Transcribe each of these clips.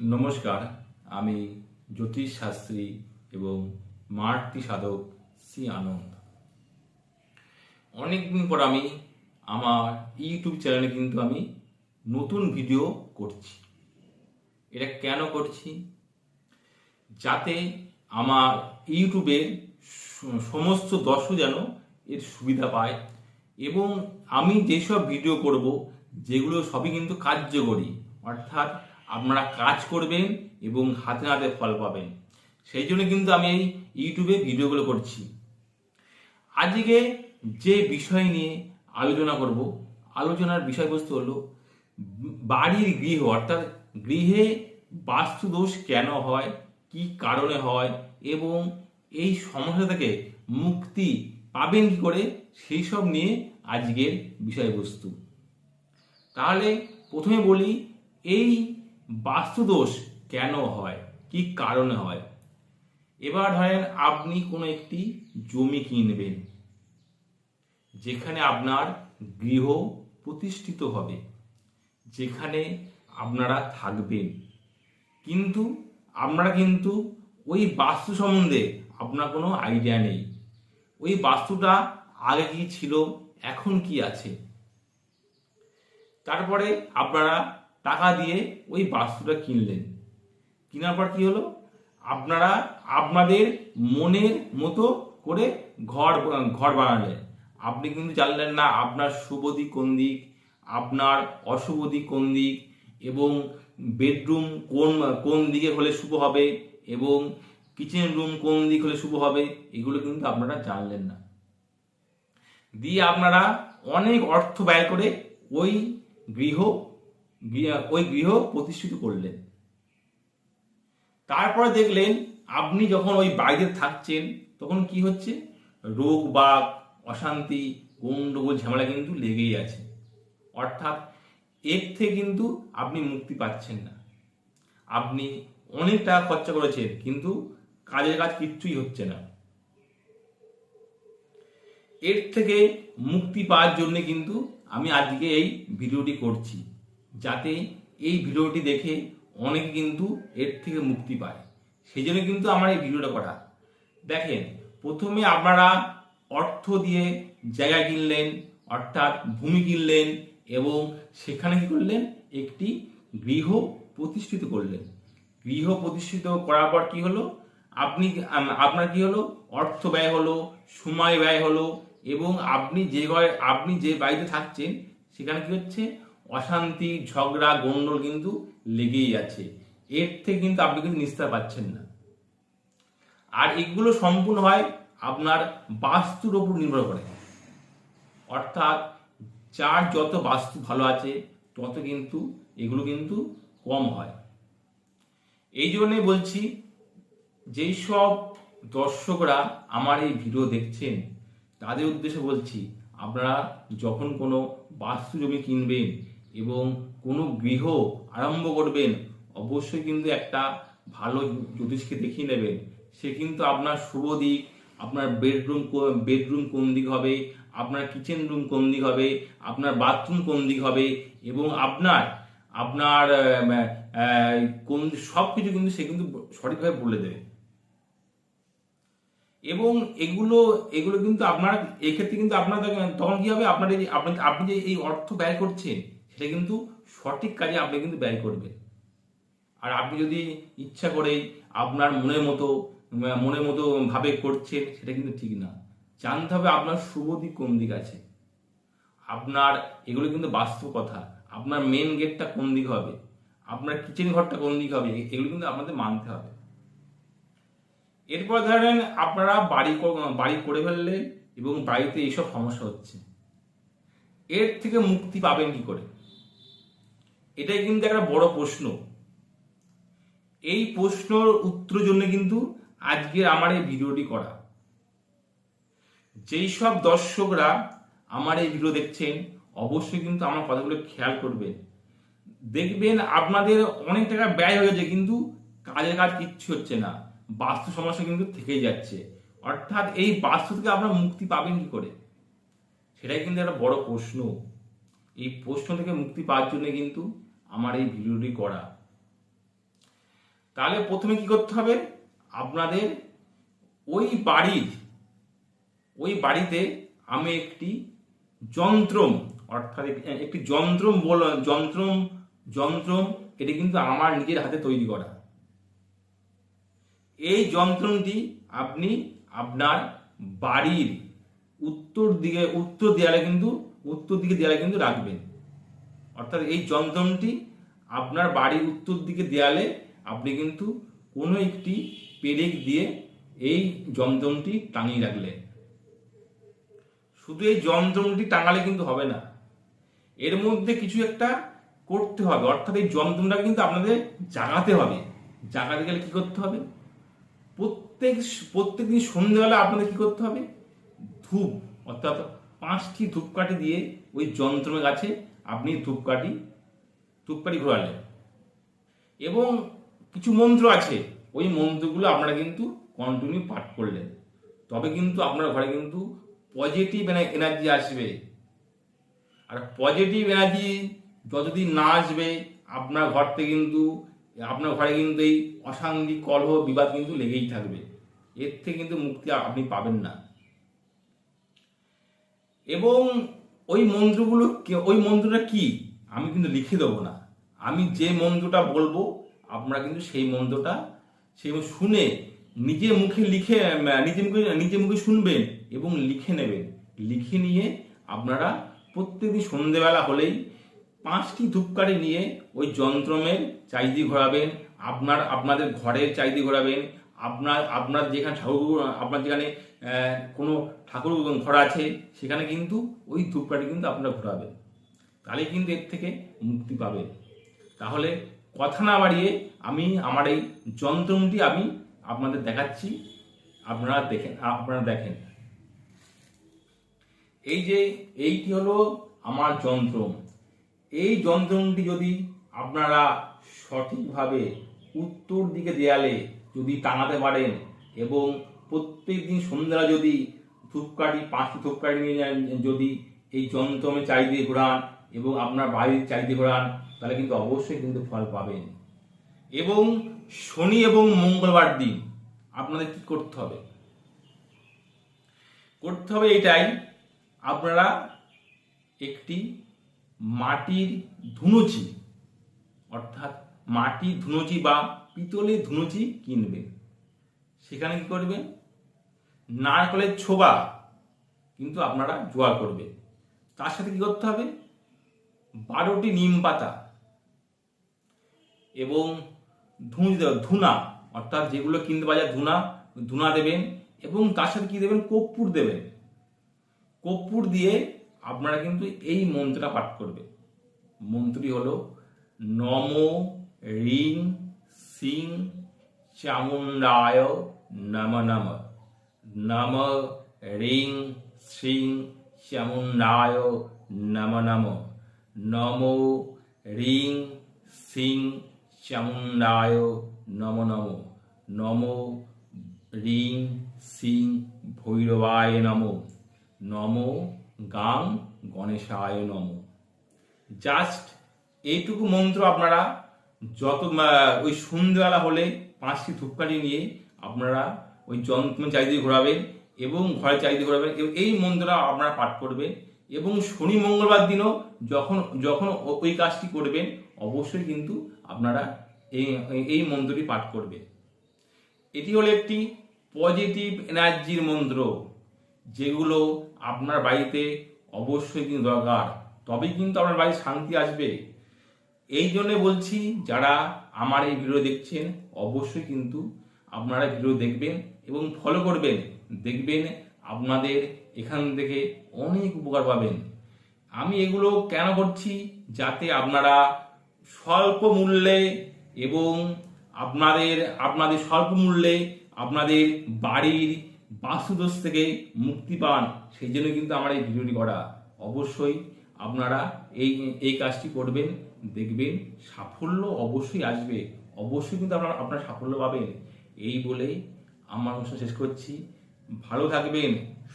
নমস্কার, আমি জ্যোতিষ শাস্ত্রী এবং মার্তি সাধক শ্রী আনন্দ। অনেকদিন পর আমি আমার ইউটিউব চ্যানেলে কিন্তু আমি নতুন ভিডিও করছি। এটা কেন করছি? যাতে আমার ইউটিউবের সমস্ত দর্শক যেন এর সুবিধা পায় এবং আমি যেসব ভিডিও করব যেগুলো সবই কিন্তু কার্যকরী, অর্থাৎ আপনারা কাজ করবেন এবং হাতে হাতে ফল পাবেন। সেই জন্য কিন্তু আমি এই ইউটিউবে ভিডিওগুলো করছি। আজকে যে বিষয় নিয়ে আলোচনা করব, আলোচনার বিষয়বস্তু হলো বাড়ির গৃহ, অর্থাৎ গৃহে বাস্তুদোষ কেন হয়, কি কারণে হয় এবং এই সমস্যা থেকে মুক্তি পাবেন কি করে, সেই সব নিয়ে আজকের বিষয়বস্তু। তাহলে প্রথমে বলি, এই বাস্তুদোষ কেন হয়, কি কারণে হয়। এবার ধরেন আপনি কোনো একটি জমি কিনবেন যেখানে আপনার গৃহ প্রতিষ্ঠিত হবে, যেখানে আপনারা থাকবেন, কিন্তু আপনারা কিন্তু ওই বাস্তু সম্বন্ধে আপনার কোনো আইডিয়া নেই। ওই বাস্তুটা আগে কি ছিল, এখন কি আছে। তারপরে আপনারা টাকা দিয়ে ওই বাস্তুটা কিনলেন, কেনার পর কি হলো, আপনারা আপনাদের মনের মতো করে ঘর ঘর বানালেন। আপনি কিন্তু জানলেন না আপনার শুভ দিক কোন দিক, আপনার অশুভ দিক কোন দিক, এবং বেডরুম কোন কোন দিকে হলে শুভ হবে এবং কিচেন রুম কোন দিক হলে শুভ হবে, এগুলো কিন্তু আপনারা জানলেন না। দিয়ে আপনারা অনেক অর্থ ব্যয় করে ওই গৃহ প্রতিষ্ঠিত করলেন। তারপরে দেখলেন আপনি যখন ওই বাড়িতে থাকছেন তখন কি হচ্ছে, রোগ বাগ, অশান্তি, গন্ডগোল, ঝামেলা কিন্তু লেগেই আছে। অর্থাৎ এর থেকে কিন্তু আপনি মুক্তি পাচ্ছেন না। আপনি অনেক টাকা খরচা করেছেন কিন্তু কাজের কাজ কিচ্ছুই হচ্ছে না। এর থেকে মুক্তি পাওয়ার জন্য কিন্তু আমি আজকে এই ভিডিওটি করছি, যাতে এই ভিডিওটি দেখে অনেকে কিন্তু এর থেকে মুক্তি পায়। সেই জন্য কিন্তু আমার এই ভিডিওটা করা। দেখেন, প্রথমে আপনারা অর্থ দিয়ে জায়গা কিনলেন, অর্থাৎ ভূমি কিনলেন এবং সেখানে কি করলেন, একটি গৃহ প্রতিষ্ঠিত করলেন। গৃহ প্রতিষ্ঠিত করার পর কি হলো, আপনার কি হলো, অর্থ ব্যয় হলো, সময় ব্যয় হলো এবং আপনি যে বাড়িতে থাকছেন সেখানে কি হচ্ছে, অশান্তি, ঝগড়া, গন্ডগোল কিন্তু লেগেই আছে। এর থেকে কিন্তু আপনি কিন্তু নিস্তার পাচ্ছেন না। আর এগুলো সম্পূর্ণ হয় আপনার বাস্তুর উপর নির্ভর করে। অর্থাৎ যার যত বাস্তু ভালো আছে তত কিন্তু এগুলো কিন্তু কম হয়। এই জন্যই বলছি, যেই সব দর্শকরা আমার এই ভিডিও দেখছেন তাদের উদ্দেশ্যে বলছি, আপনারা যখন কোনো বাস্তু জমি কিনবেন এবং কোনো গৃহ আরম্ভ করবেন, অবশ্যই কিন্তু একটা ভালো জ্যোতিষকে দেখিয়ে নেবেন। সে কিন্তু আপনার শুভ দিক, আপনার বেডরুম কোন দিক হবে, আপনার কিচেন রুম কোন দিক হবে, আপনার বাথরুম কোন দিক হবে এবং আপনার আপনার কোন সব কিছু কিন্তু সে কিন্তু সঠিকভাবে বলে দেবে। এবং এগুলো এগুলো কিন্তু আপনার এক্ষেত্রে কিন্তু আপনার তখন কি হবে, আপনার এই আপনি যে এই অর্থ ব্যয় করছেন সেটা কিন্তু সঠিক কাজে আপনি কিন্তু ব্যয় করবেন। আর আপনি যদি ইচ্ছা করে আপনার মনের মতো ভাবে করছেন, সেটা কিন্তু ঠিক না। জানতে হবে আপনার শুভ দিক কোন দিক আছে। আপনার এগুলো কিন্তু বাস্তব কথা। আপনার মেন গেটটা কোন দিক হবে, আপনার কিচেন ঘরটা কোন দিক হবে, এগুলো কিন্তু আপনাদের মানতে হবে। এরপর ধরেন আপনারা বাড়ি করে ফেললেন এবং বাড়িতে এইসব সমস্যা হচ্ছে, এর থেকে মুক্তি পাবেন কি করে, এটাই কিন্তু একটা বড় প্রশ্ন। এই প্রশ্নের উত্তরের জন্য কিন্তু আজকের আমার এই ভিডিওটি করা। যেই সব দর্শকরা আমার এই ভিডিও দেখছেন অবশ্যই কিন্তু আমার কথাগুলো খেয়াল করবেন। দেখবেন আপনাদের অনেক টাকা ব্যয় হয়ে গেছে কিন্তু কাজের কাজ কিচ্ছু হচ্ছে না, বাস্তু সমস্যা কিন্তু থেকেই যাচ্ছে। অর্থাৎ এই বাস্তু থেকে আপনারা মুক্তি পাবেন কি করে, সেটাই কিন্তু একটা বড় প্রশ্ন। এই প্রশ্ন থেকে মুক্তি পাওয়ার জন্য কিন্তু আমার এই ভিডিওটি করা। তাহলে প্রথমে কি করতে হবে, আপনাদের ওই বাড়িতে আমি একটি যন্ত্রম, অর্থাৎ একটি যন্ত্রম, এটি কিন্তু আমার নিজের হাতে তৈরি করা। এই যন্ত্রটি আপনি আপনার বাড়ির উত্তর দিকে দেয়ালে কিন্তু রাখবেন। অর্থাৎ এই যন্ত্রটি আপনার বাড়ির উত্তর দিকে দেয়ালে আপনি কিন্তু কোনো একটি পেরেক দিয়ে এই যন্ত্রটি টাঙিয়ে রাখলেন। শুধু এই যন্ত্রটি টাঙালে কিন্তু হবে না, এর মধ্যে কিছু একটা করতে হবে। অর্থাৎ এই যন্ত্রটা কিন্তু আপনাদের জাগাতে হবে। জাগাতে গেলে কি করতে হবে, প্রত্যেক দিন সন্ধ্যেবেলা আপনাদের কি করতে হবে, ধূপ অর্থাৎ 5টি ধূপকাঠি দিয়ে ওই যন্ত্রের কাছে আপনি ধূপকাঠি ঘোরালেন। এবং কিছু মন্ত্র আছে, ওই মন্ত্রগুলো আপনারা কিন্তু কন্টিনিউ পাঠ করলেন। তবে কিন্তু আপনার ঘরে কিন্তু পজিটিভ এনার্জি আসবে। আর পজিটিভ এনার্জি যতদিন না আসবে আপনার ঘরে কিন্তু এই অশান্তি, কলহ, বিবাদ কিন্তু লেগেই থাকবে। এর থেকে কিন্তু মুক্তি আপনি পাবেন না। এবং ওই মন্ত্রটা কি আমি কিন্তু লিখে দেবো না, আমি যে মন্ত্রটা বলবো আপনারা কিন্তু সেই মন্ত্রটা শুনে নিজে মুখে শুনবেন এবং লিখে নেবেন। লিখে নিয়ে আপনারা প্রত্যেকদিন সন্ধ্যেবেলা হলেই 5টি ধূপকাঠি নিয়ে ওই যন্ত্রমের চারিদিকে ঘোরাবেন। আপনাদের ঘরের চারিদিকে ঘোরাবেন। আপনার যেখানে কোনো ঠাকুর ঘর আছে সেখানে কিন্তু ওই ধূপকাঠি কিন্তু আপনারা ঘোরাবেন। তাহলে কিন্তু এর থেকে মুক্তি পাবেন। তাহলে কথা না বাড়িয়ে আমি আমার এই যন্ত্রটি আমি আপনাদের দেখাচ্ছি, আপনারা দেখেন। এইটি হলো আমার যন্ত্রম। এই যন্ত্রটি যদি আপনারা সঠিকভাবে উত্তর দিকে দেয়ালে যদি টাঙাতে পারেন এবং প্রত্যেক দিন সন্ধ্যা যদি 5টি ধূপকাঠি নিয়ে যদি এই যন্ত্রমে চারিদিকে ঘোরান এবং আপনার বাড়ির চারিদিকে ঘোরান, তাহলে কিন্তু অবশ্যই কিন্তু ফল পাবেন। এবং শনি এবং মঙ্গলবার দিন আপনাদের কি করতে হবে এটাই, আপনারা একটি মাটির ধুনুচি, অর্থাৎ মাটির ধুনুচি বা পিতলের ধুনুচি কিনবেন। সেখানে কি করবেন, নারকেলের ছোবা কিন্তু আপনারা জোগাড় করবেন। তার সাথে কি করতে হবে, 12টি নিম পাতা এবং ধুনা, অর্থাৎ যেগুলো কিনতে পাওয়া যায় ধুনা দেবেন। এবং তার সাথে কি দেবেন, কর্পূর দেবেন। কর্পূর দিয়ে আপনারা কিন্তু এই মন্ত্রটা পাঠ করবেন। মন্ত্রটি হলো নমো রিং সিং চামুণ্ডায় নম নম। নম রিং সিং চামুণ্ডায় নম নম। নমো রিং সিং চামুণ্ডায় নম নম। নমো রিং সিং ভৈরবায় নম। নমো গাং গণেশায় নম। জাস্ট এইটুকু মন্ত্র আপনারা ওই সন্ধ্যেবেলা হলে 5টি ধূপকাঠি নিয়ে আপনারা ওই যন্ত্র চারিদিকে ঘোরাবেন এবং ঘরে চারিদিকে ঘোরাবেন। এই মন্ত্রটা আপনারা পাঠ করবেন। এবং শনি মঙ্গলবার দিনও যখন ওই কাজটি করবেন অবশ্যই কিন্তু আপনারা এই মন্ত্রটি পাঠ করবেন। এটি হলো একটি পজিটিভ এনার্জির মন্ত্র, যেগুলো আপনার বাড়িতে অবশ্যই কিন্তু দরকার। তবেই কিন্তু আপনার বাড়িতে শান্তি আসবে। এই জন্য বলছি, যারা আমার এই ভিডিও দেখছেন অবশ্যই কিন্তু আপনারা ভিডিও দেখবেন এবং ফলো করবেন। দেখবেন আপনাদের এখান থেকে অনেক উপকার পাবেন। আমি এগুলো কেন করছি, যাতে আপনারা স্বল্প মূল্যে এবং আপনাদের স্বল্প মূল্যে আপনাদের বাড়ির বাস্তুদোষ থেকে মুক্তি পান। সেই জন্য কিন্তু আমার এই ভিডিওটি করা। অবশ্যই আপনারা এই কাজটি করবেন, দেখবেন সাফল্য অবশ্যই আসবে। অবশ্যই কিন্তু আপনারা সাফল্য পাবেন। এই বলেই আমার অনুষ্ঠান শেষ করছি। ভালো থাকবেন,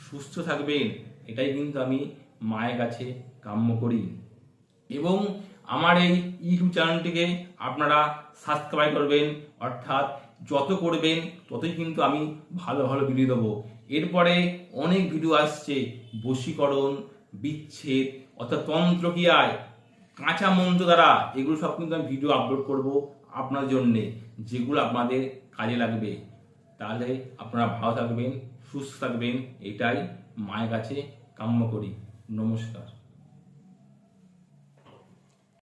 সুস্থ থাকবেন, এটাই কিন্তু আমি মায়ের কাছে কাম্য করি। এবং আমার এই ইউটিউব চ্যানেলটিকে আপনারা সাবস্ক্রাইব করবেন, অর্থাৎ যত করবেন ততই কিন্তু আমি ভালো ভালো ভিডিও দেবো। এরপরে অনেক ভিডিও আসছে, বশীকরণ, বিচ্ছেদ অর্থাৎ তন্ত্রক্রিয়ায় কাঁচা মন্ত্র দ্বারা, এগুলো সব কিন্তু আমি ভিডিও আপলোড করব আপনার জন্যে, যেগুলো আপনাদের কাজে লাগবে। তাহলে আপনারা ভালো থাকবেন, সুস্থ থাকবেন, এটাই মায়ের কাছে কাম্য করি। নমস্কার।